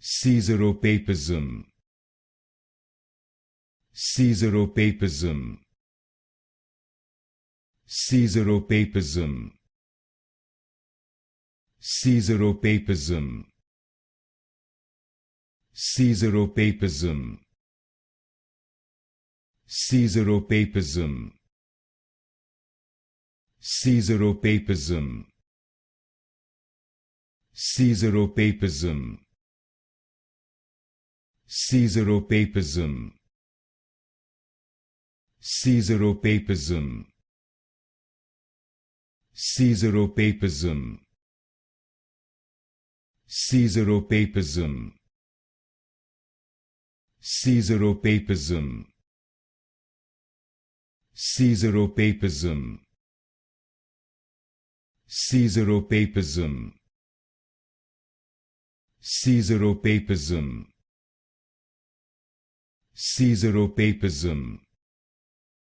Caesaropapism, Caesaropapism, Caesaropapism, Caesaropapism, Caesaropapism, Caesaropapism, Caesaropapism, Caesaropapism, Caesaropapism, Caesaropapism, Caesaropapism, Caesaropapism, Caesaropapism, Caesaropapism, Caesaropapism, Caesaropapism, Caesaropapism,